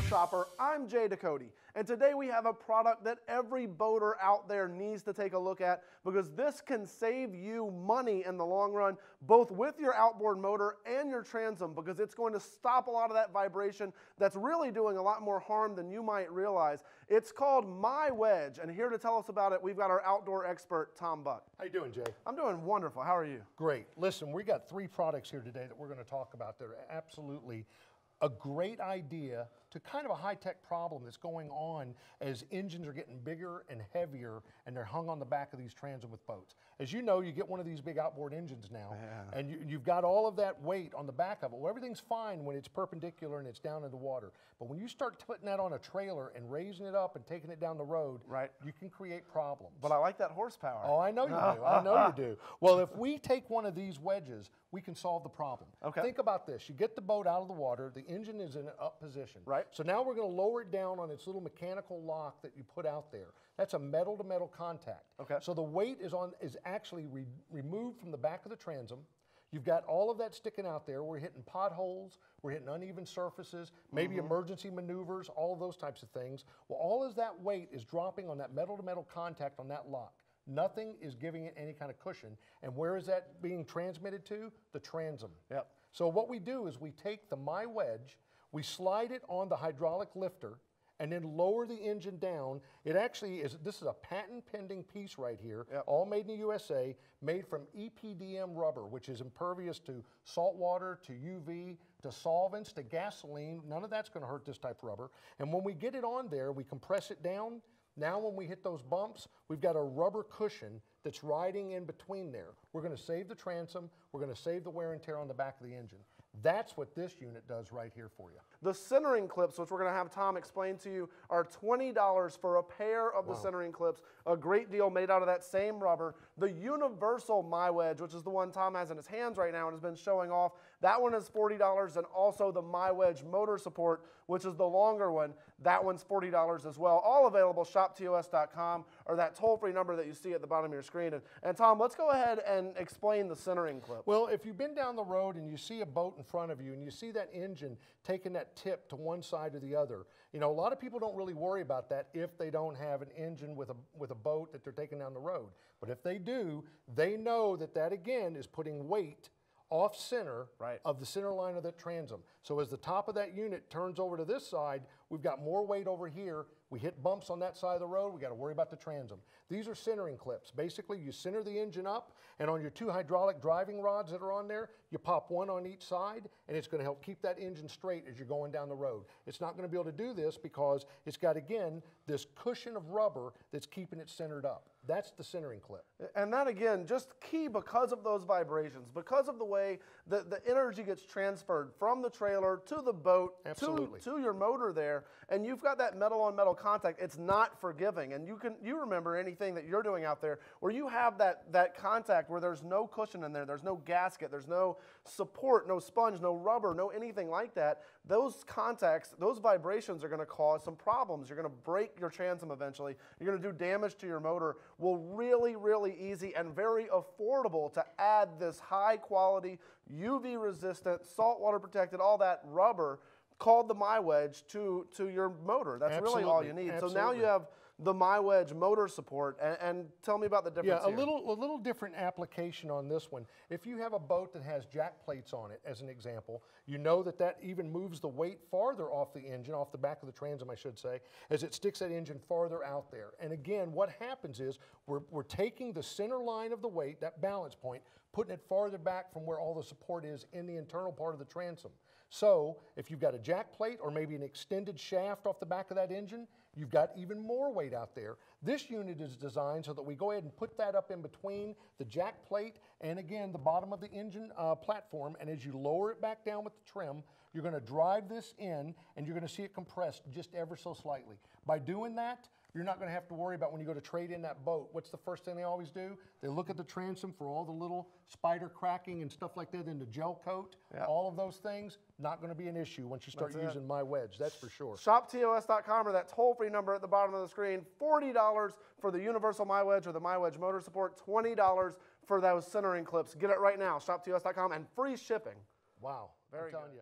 Shopper. I'm Jay Ducote, and today we have a product that every boater out there needs to take a look at because this can save you money in the long run, both with your outboard motor and your transom, because it's going to stop a lot of that vibration that's really doing a lot more harm than you might realize. It's called My Wedge, and here to tell us about it, we've got our outdoor expert, Tom Buck. How you doing, Jay? I'm doing wonderful. How are you? Great. Listen, we got 3 products here today that we're going to talk about that are absolutely a great idea to kind of a high-tech problem that's going on as engines are getting bigger and heavier and they're hung on the back of these transom with boats. As you know, you get one of these big outboard engines now, and you've got all of that weight on the back of it. Well, everything's fine when it's perpendicular and it's down in the water. But when you start putting that on a trailer and raising it up and taking it down the road, you can create problems. But I like that horsepower. Oh, I know you do. I know you do. Well, if we take one of these wedges, we can solve the problem. Okay. Think about this. You get the boat out of the water, the engine is in an up position. Right. So now we're going to lower it down on its little mechanical lock that you put out there. That's a metal-to-metal contact. Okay. So the weight is actually removed from the back of the transom. You've got all of that sticking out there. We're hitting potholes, we're hitting uneven surfaces, maybe emergency maneuvers, all of those types of things. Well, all of that weight is dropping on that metal-to-metal contact on that lock. Nothing is giving it any kind of cushion. And where is that being transmitted to? The transom. Yep. So what we do is we take the My Wedge, we slide it on the hydraulic lifter, and then lower the engine down. It actually is, this is a patent pending piece right here, all made in the USA, made from EPDM rubber, which is impervious to salt water, to UV, to solvents, to gasoline. None of that's going to hurt this type of rubber. And when we get it on there, we compress it down. Now when we hit those bumps, we've got a rubber cushion that's riding in between there. We're going to save the transom. We're going to save the wear and tear on the back of the engine. That's what this unit does right here for you. The centering clips, which we're going to have Tom explain to you, are $20 for a pair of the centering clips. A great deal made out of that same rubber. The universal My Wedge, which is the one Tom has in his hands right now and has been showing off, that one is $40, and also the My Wedge motor support, which is the longer one, that one's $40 as well. All available, shoptos.com, or that toll-free number that you see at the bottom of your screen. And Tom, let's go ahead and explain the centering clip. Well, if you've been down the road and you see a boat in front of you and you see that engine taking that tip to one side or the other, you know, a lot of people don't really worry about that if they don't have an engine with a boat that they're taking down the road. But if they do, they know that that again is putting weight off center of the center line of that transom. So as the top of that unit turns over to this side, we've got more weight over here. We hit bumps on that side of the road, we got to worry about the transom. These are centering clips. Basically, you center the engine up, and on your 2 hydraulic driving rods that are on there, you pop one on each side, and it's going to help keep that engine straight as you're going down the road. It's not going to be able to do this because it's got, again, this cushion of rubber that's keeping it centered up. That's the centering clip. And that, again, just key because of those vibrations, because of the way that the energy gets transferred from the trailer to the boat, to your motor there, and you've got that metal-on-metal contact. It's not forgiving, and you remember anything that you're doing out there where you have that contact where there's no cushion in there, there's no gasket, there's no support, no sponge, no rubber, no anything like that. Those contacts, those vibrations are going to cause some problems. You're going to break your transom eventually. You're going to do damage to your motor. Well, really, really easy and very affordable to add this high quality, UV resistant, saltwater protected, all that rubber called the My Wedge to your motor. That's really all you need. So now you have the My Wedge motor support, and tell me about the difference here. A little different application on this one. If you have a boat that has jack plates on it, as an example, you know that even moves the weight farther off the engine, off the back of the transom, I should say, as it sticks that engine farther out there. And again, what happens is we're taking the center line of the weight, that balance point, putting it farther back from where all the support is in the internal part of the transom. So if you've got a jack plate or maybe an extended shaft off the back of that engine, you've got even more weight out there. This unit is designed so that we go ahead and put that up in between the jack plate and, again, the bottom of the engine platform. And as you lower it back down with the trim, you're going to drive this in and you're going to see it compressed just ever so slightly. By doing that, you're not going to have to worry about when you go to trade in that boat. What's the first thing they always do? They look at the transom for all the little spider cracking and stuff like that in the gel coat. All of those things, not going to be an issue once you start using My Wedge, that's for sure. ShopTOS.com or that toll-free number at the bottom of the screen. $40 for the universal My Wedge or the My Wedge motor support. $20 for those centering clips. Get it right now. ShopTOS.com and free shipping. Wow, I'm telling you.